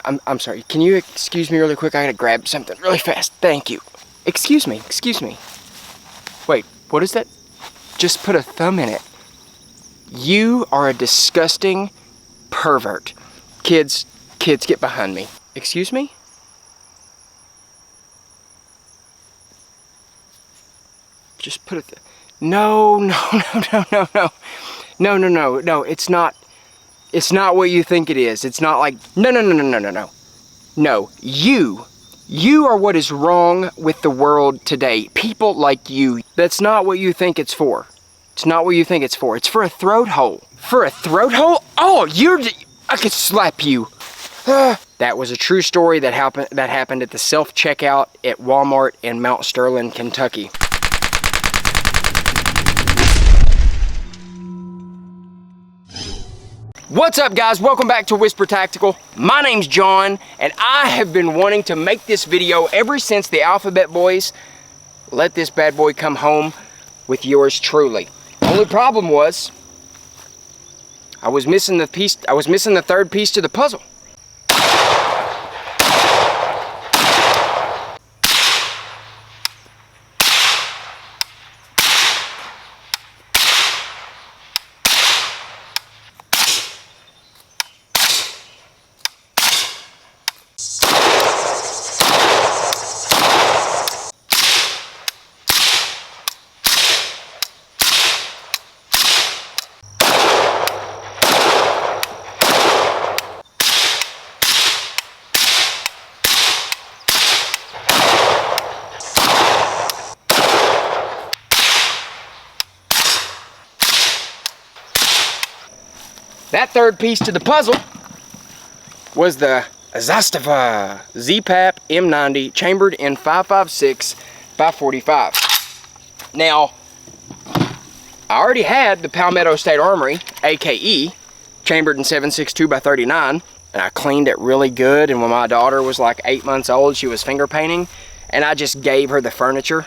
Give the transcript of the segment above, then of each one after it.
I'm sorry. Can you excuse me really quick? I gotta grab something really fast. Thank you. Excuse me. Wait, what is that? Just put a thumb in it. You are a disgusting pervert. Kids, get behind me. Excuse me? Just put it. No, it's not. It's not what you think it is. It's not like, no. No, you are what is wrong with the world today. People like you. That's not what you think it's for. It's not what you think it's for. It's for a throat hole. For a throat hole? Oh, I could slap you. That was a true story that happened at the self-checkout at Walmart in Mount Sterling, Kentucky. What's up, guys? Welcome back to Whisper Tactical. My name's John, and I have been wanting to make this video ever since the Alphabet Boys let this bad boy come home with yours truly. Only problem was I was missing the piece. I was missing the third piece to the puzzle. That third piece to the puzzle was the Zastava Zpap M90 chambered in 5.56 by 45. Now, I already had the Palmetto State Armory AKE chambered in 7.62 by 39, and I cleaned it really good. And when my daughter was like 8 months old, she was finger painting, and I just gave her the furniture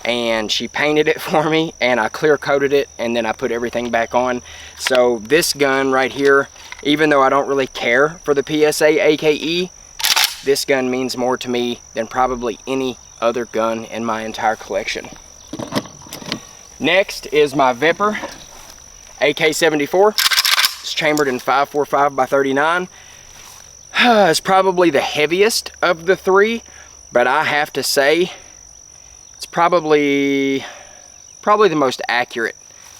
and she painted it for me, and I clear coated it, and then I put everything back on. So this gun right here, even though I don't really care for the PSA AKE, this gun means more to me than probably any other gun in my entire collection. Next is my Vepr AK74. It's chambered in 5.45 by 39. It's probably the heaviest of the three, but I have to say it's probably the most accurate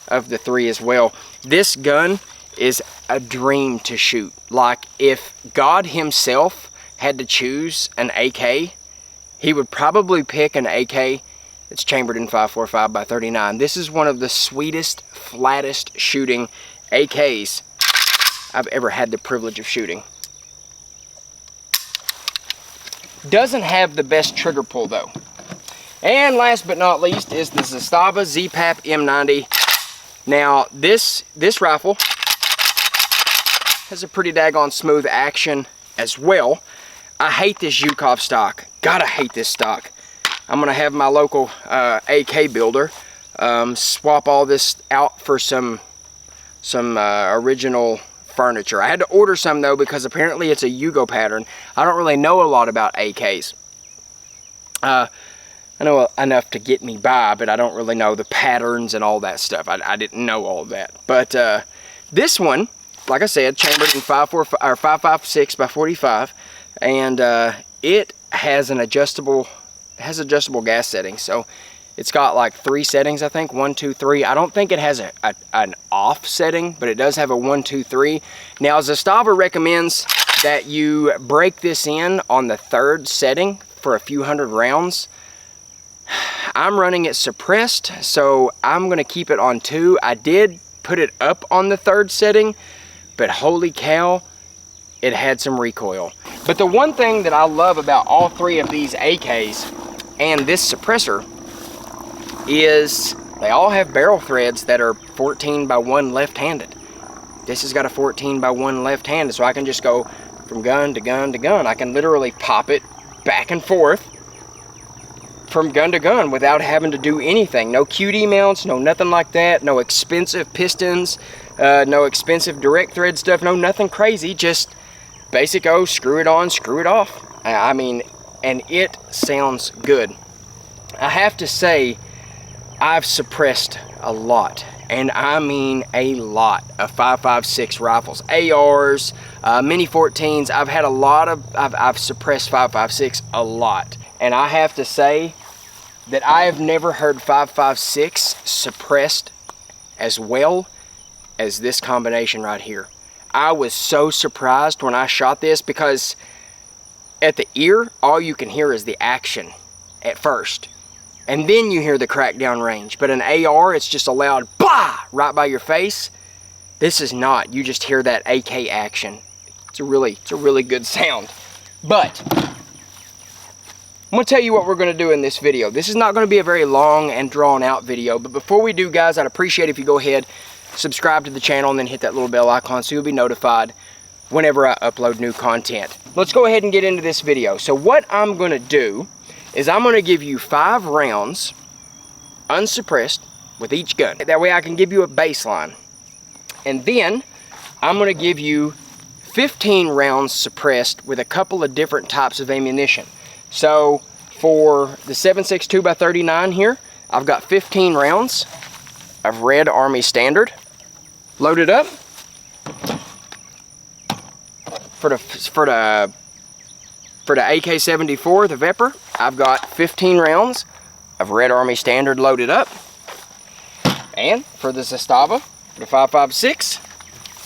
of the three as well. This gun is a dream to shoot. Like, if God himself had to choose an AK, he would probably pick an AK that's chambered in 5.45 by 39. This is one of the sweetest, flattest shooting AKs I've ever had the privilege of shooting. Doesn't have the best trigger pull though. And last but not least is the Zastava Zpap M90. Now this rifle has a pretty daggone smooth action as well. I hate this Zhukov stock. Gotta hate this stock. I'm gonna have my local AK builder swap all this out for some original furniture. I had to order some though because apparently it's a Yugo pattern. I don't really know a lot about AKs. I know enough to get me by, but I don't really know the patterns and all that stuff. I didn't know all of that. But this one, like I said, chambered in 5.56 by 45, and it has an adjustable gas setting. So it's got like 3 settings, I think. 1, 2, 3. I don't think it has an off setting, but it does have a 1, 2, 3. Now Zastava recommends that you break this in on the 3rd setting for a few hundred rounds. I'm running it suppressed, so I'm gonna keep it on 2. I did put it up on the 3rd setting, but holy cow, it had some recoil. But the one thing that I love about all 3 of these AKs and this suppressor is they all have barrel threads that are 14 by 1 left-handed. This has got a 14 by 1 left-handed, so I can just go from gun to gun to gun. I can literally pop it back and forth from gun to gun without having to do anything. No QD mounts, no nothing like that, no expensive pistons, no expensive direct thread stuff, no nothing crazy, just basic screw it on, screw it off. I mean, and it sounds good. I have to say, I've suppressed a lot, and I mean a lot of 5.56 rifles, ARs, mini 14s. I've had a lot of, I've suppressed 5.56 a lot, and I have to say that I have never heard 5.56 suppressed as well as this combination right here. I was so surprised when I shot this, because at the ear, all you can hear is the action at first. And then you hear the crackdown range. But an AR, it's just a loud bah right by your face. This is not. You just hear that AK action. It's a really good sound. But I'm going to tell you what we're going to do in this video. This is not going to be a very long and drawn out video. But before we do, guys, I'd appreciate if you go ahead, subscribe to the channel, and then hit that little bell icon so you'll be notified whenever I upload new content. Let's go ahead and get into this video. So what I'm going to do is I'm going to give you 5 rounds unsuppressed with each gun. That way I can give you a baseline. And then I'm going to give you 15 rounds suppressed with a couple of different types of ammunition. So for the 7.62x39 here, I've got 15 rounds of Red Army Standard loaded up. For the AK74, the Vepr, I've got 15 rounds of Red Army Standard loaded up. And for the Zastava, the 5.56,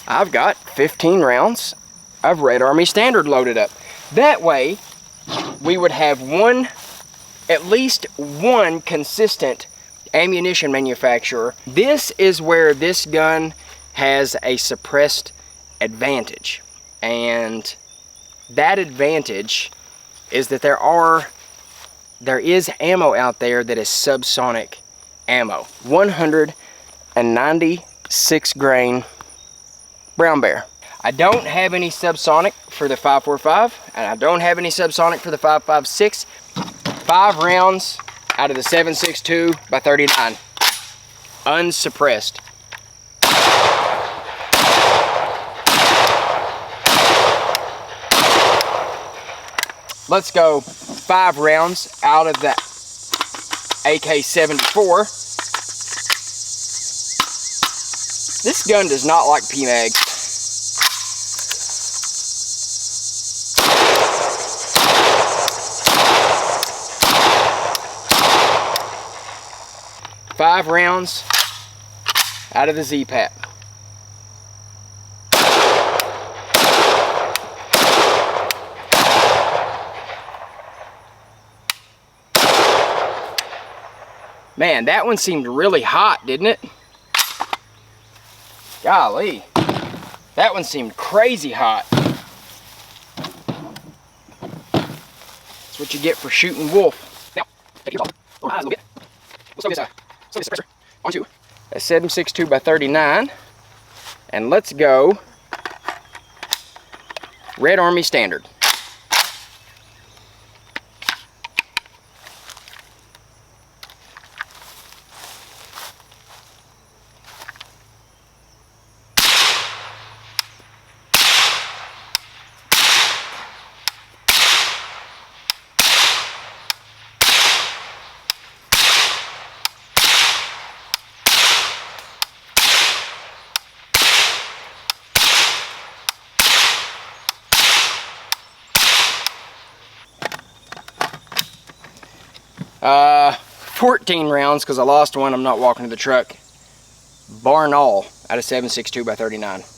I've got 15 rounds of Red Army Standard loaded up. That way, we would have at least one consistent ammunition manufacturer. This is where this gun has a suppressed advantage. And that advantage is that there is ammo out there that is subsonic ammo. 196 grain brown bear. I don't have any subsonic for the 5.45, and I don't have any subsonic for the 5.56. 5 rounds out of the 7.62x39, unsuppressed. Let's go 5 rounds out of that AK74. This gun does not like PMAG. Five rounds out of the Z-Pat. Man, that one seemed really hot, didn't it? Golly, that one seemed crazy hot. That's what you get for shooting wolf. Now, take your eyes a little bit. Let's go this suppressor onto a 7.62x39, and let's go Red Army Standard. Uh, 14 rounds because I lost one. I'm not walking to the truck. Bar and all out of 7.62x39.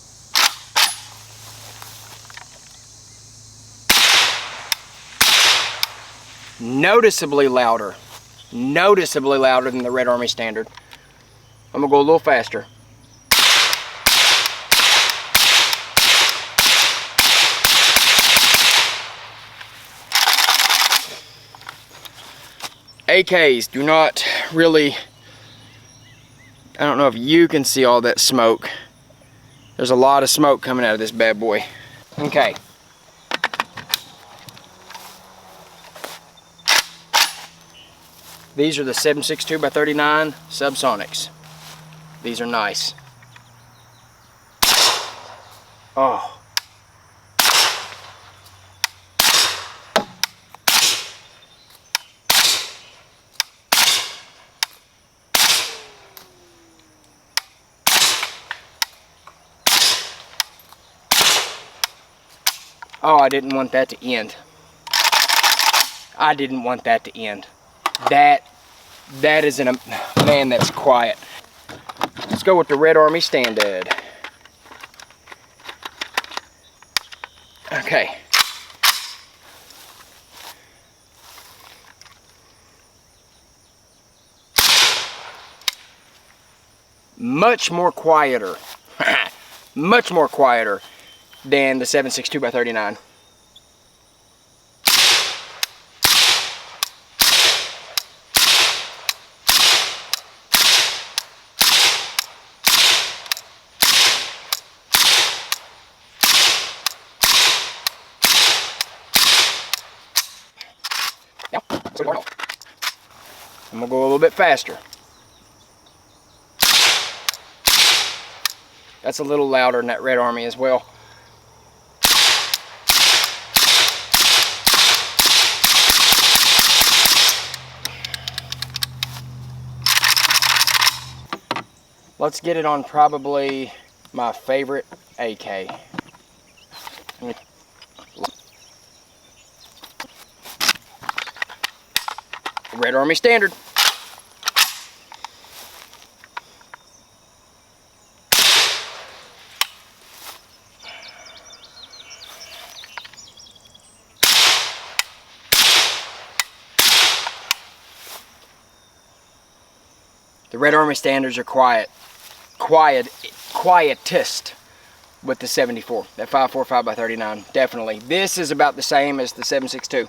Noticeably louder than the Red Army Standard. I'm gonna go a little faster. AKs do not really, I don't know if you can see all that smoke. There's a lot of smoke coming out of this bad boy. Okay. These are the 7.62x39 Subsonics. These are nice. Oh, I didn't want that to end. I didn't want that to end. That is man, that's quiet. Let's go with the Red Army Standard. Okay. Much more quieter. Much more quieter than the 7.62 by 39. I'm gonna go a little bit faster. That's a little louder than that Red Army as well. Let's get it on probably my favorite AK. Red Army Standard. The Red Army Standards are quietest with the 74, that 5.45 by 39, definitely. This is about the same as the 7.62.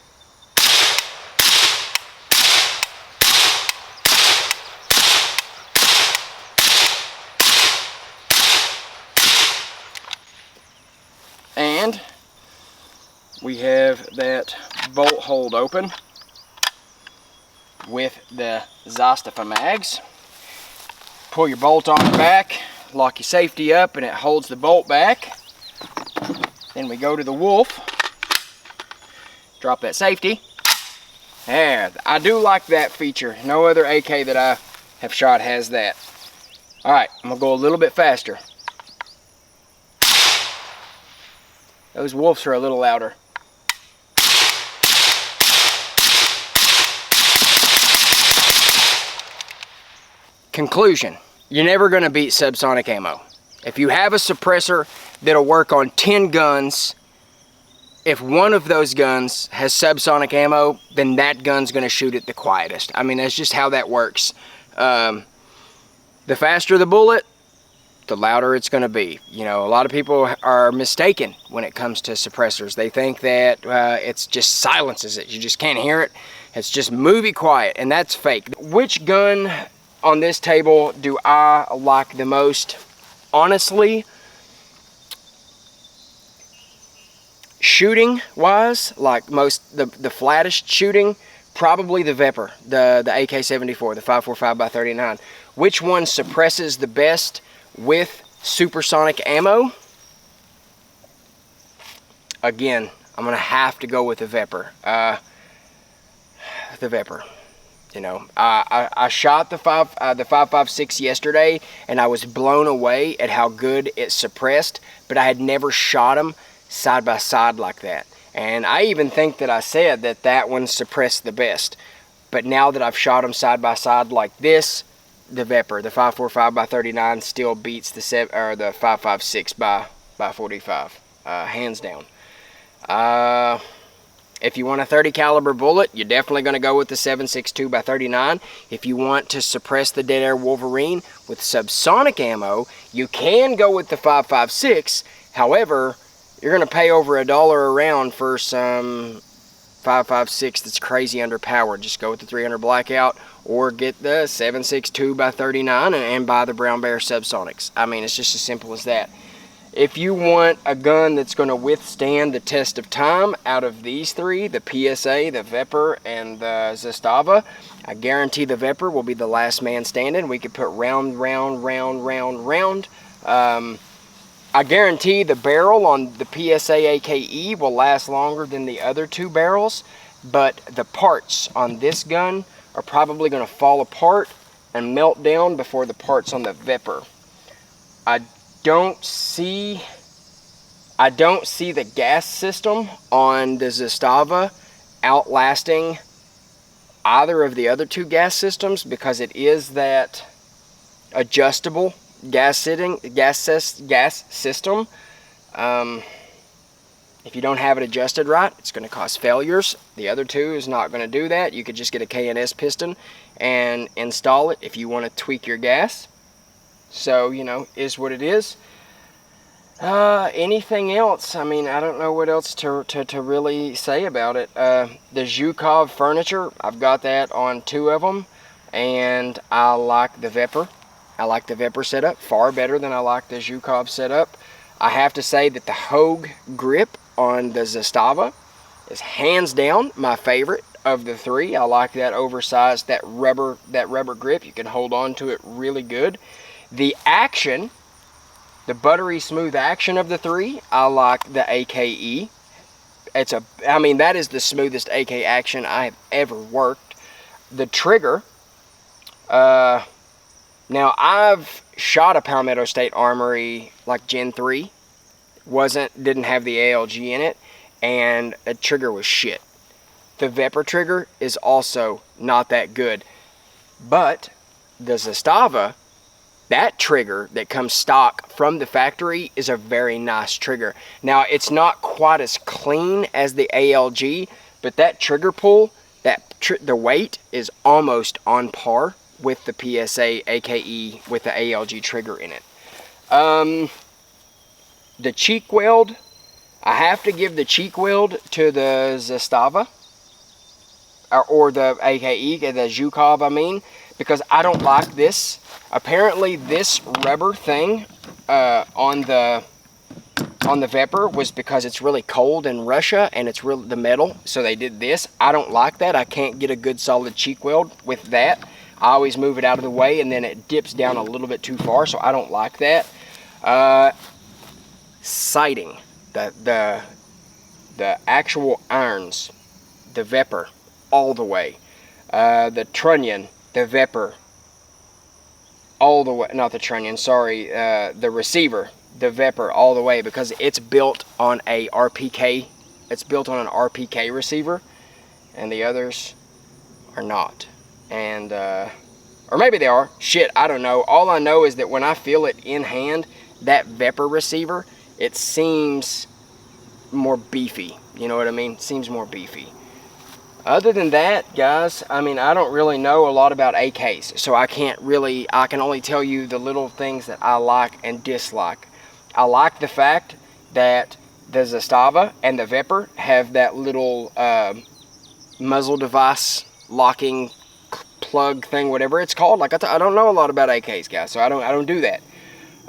And we have that bolt hold open with the Zastava mags. Pull your bolt on the back, lock your safety up, and it holds the bolt back. Then we go to the Wolf, drop that safety. Yeah, I do like that feature. No other AK that I have shot has that. Alright, I'm going to go a little bit faster. Those Wolves are a little louder. Conclusion, you're never going to beat subsonic ammo. If you have a suppressor that'll work on 10 guns, if one of those guns has subsonic ammo, then that gun's going to shoot it the quietest. I mean, that's just how that works. The faster the bullet, the louder it's going to be. You know, a lot of people are mistaken when it comes to suppressors. They think that it's just silences it. You just can't hear it. It's just movie quiet, and that's fake. Which gun on this table do I like the most? Honestly, shooting wise, like the flattest shooting, probably the Vepr, the AK74, the 5.45 by 39. Which one suppresses the best with supersonic ammo? Again, I'm gonna have to go with the Vepr. The Vepr. You know, I shot the 5.56 yesterday, and I was blown away at how good it suppressed, but I had never shot them side by side like that. And I even think that I said that that one suppressed the best. But now that I've shot them side by side like this, the Vepr, the 5.45 by 39, still beats the 5.56 by 45, hands down. If you want a 30 caliber bullet, you're definitely going to go with the 7.62 by 39. If you want to suppress the dead air Wolverine with subsonic ammo, you can go with the 5.56. However, you're going to pay over $1 a round for some 5.56 that's crazy underpowered. Just go with the 300 blackout or get the 7.62 by 39 and buy the Brown Bear Subsonics. I mean, it's just as simple as that. If you want a gun that's going to withstand the test of time out of these three, the PSA, the Vepr, and the Zastava, I guarantee the Vepr will be the last man standing. We could put round. I guarantee the barrel on the PSA AKE will last longer than the other two barrels, but the parts on this gun are probably going to fall apart and melt down before the parts on the Vepr. I don't see I don't see the gas system on the Zastava outlasting either of the other two gas systems, because it is that adjustable gas system. If you don't have it adjusted right, it's going to cause failures. The other two is not going to do that. You could just get a K&S piston and install it if you want to tweak your gas. So, you know, is what it is. Anything else? I mean, I don't know what else to really say about it. The Zhukov furniture, I've got that on 2 of them, and I like the Vepr. I like the Vepr setup far better than I like the Zhukov setup. I have to say that the Hogue grip on the Zastava is hands down my favorite of the 3. I like that oversized, that rubber grip. You can hold on to it really good. The action, the buttery smooth action of the 3, I like the AKE. I mean, that is the smoothest AK action I have ever worked. The trigger, now I've shot a Palmetto State Armory like Gen 3, didn't have the ALG in it, and the trigger was shit. The Vepr trigger is also not that good, but the Zastava, that trigger that comes stock from the factory, is a very nice trigger. Now, it's not quite as clean as the ALG, but that trigger pull, the weight is almost on par with the PSA AKE with the ALG trigger in it. The cheek weld, I have to give the cheek weld to the Zastava, or the AKE, the Zhukov I mean, because I don't like this. Apparently this rubber thing on the Vepr was because it's really cold in Russia and it's really the metal, so they did this. I don't like that. I can't get a good solid cheek weld with that. I always move it out of the way, and then it dips down a little bit too far, so I don't like that. Sighting, the actual irons, the Vepr all the way. The trunnion, the Vepr all the way, not the trunnion, sorry, the receiver, the Vepr all the way, because it's built on a RPK. It's built on an RPK receiver, and the others are not. And or maybe they are. Shit, I don't know. All I know is that when I feel it in hand, that Vepr receiver, it seems more beefy. You know what I mean? It seems more beefy. Other than that, guys, I mean, I don't really know a lot about AKs, so I can only tell you the little things that I like and dislike. I like the fact that the Zastava and the Vepr have that little muzzle device locking plug thing, whatever it's called. Like I don't know a lot about AKs, guys, so I don't do that.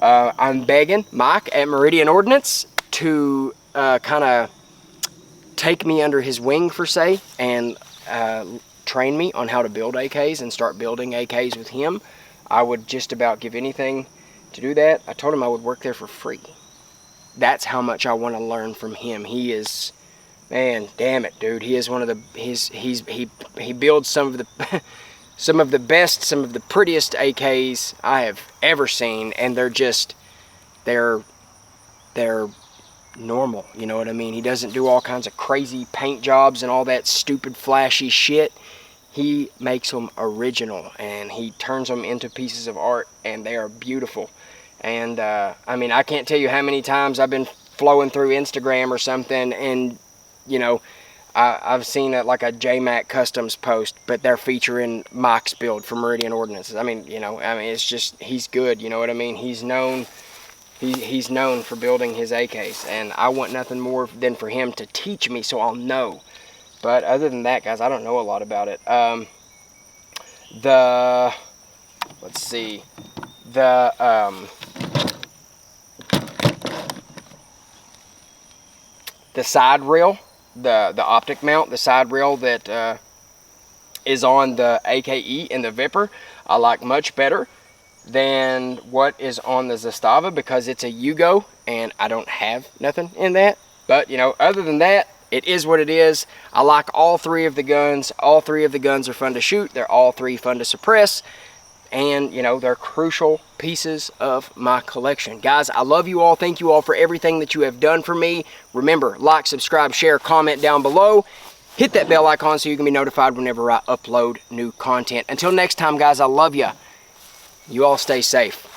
I'm begging Mike at Meridian Ordnance to kind of take me under his wing, for say, and train me on how to build AKs and start building AKs with him. I would just about give anything to do that. I told him I would work there for free. That's how much I want to learn from him. He is, man, damn it, dude. He is one of the, he builds some of the some of the best, some of the prettiest AKs I have ever seen, and they're just, they're normal, you know what I mean? He doesn't do all kinds of crazy paint jobs and all that stupid flashy shit. He makes them original, and he turns them into pieces of art, and they are beautiful. And I mean, I can't tell you how many times I've been flowing through Instagram or something, and you know, I've seen like a JMac Customs post, but they're featuring Mike's build for Meridian Ordnance. I mean, you know, I mean, it's just, he's good, you know what I mean? He's known for building his AKs, and I want nothing more than for him to teach me so I'll know. But other than that, guys, I don't know a lot about it. Let's see, the side rail, the optic mount, the side rail that is on the AKE and the Vepr, I like much better than what is on the Zastava, because it's a Yugo and I don't have nothing in that. But you know, other than that, it is what it is. I like all 3 of the guns. All 3 of the guns are fun to shoot. They're all 3 fun to suppress, and you know, they're crucial pieces of my collection. Guys, I love you all. Thank you all for everything that you have done for me. Remember, like, subscribe, share, comment down below. Hit that bell icon so you can be notified whenever I upload new content. Until next time, guys, I love you. You all stay safe.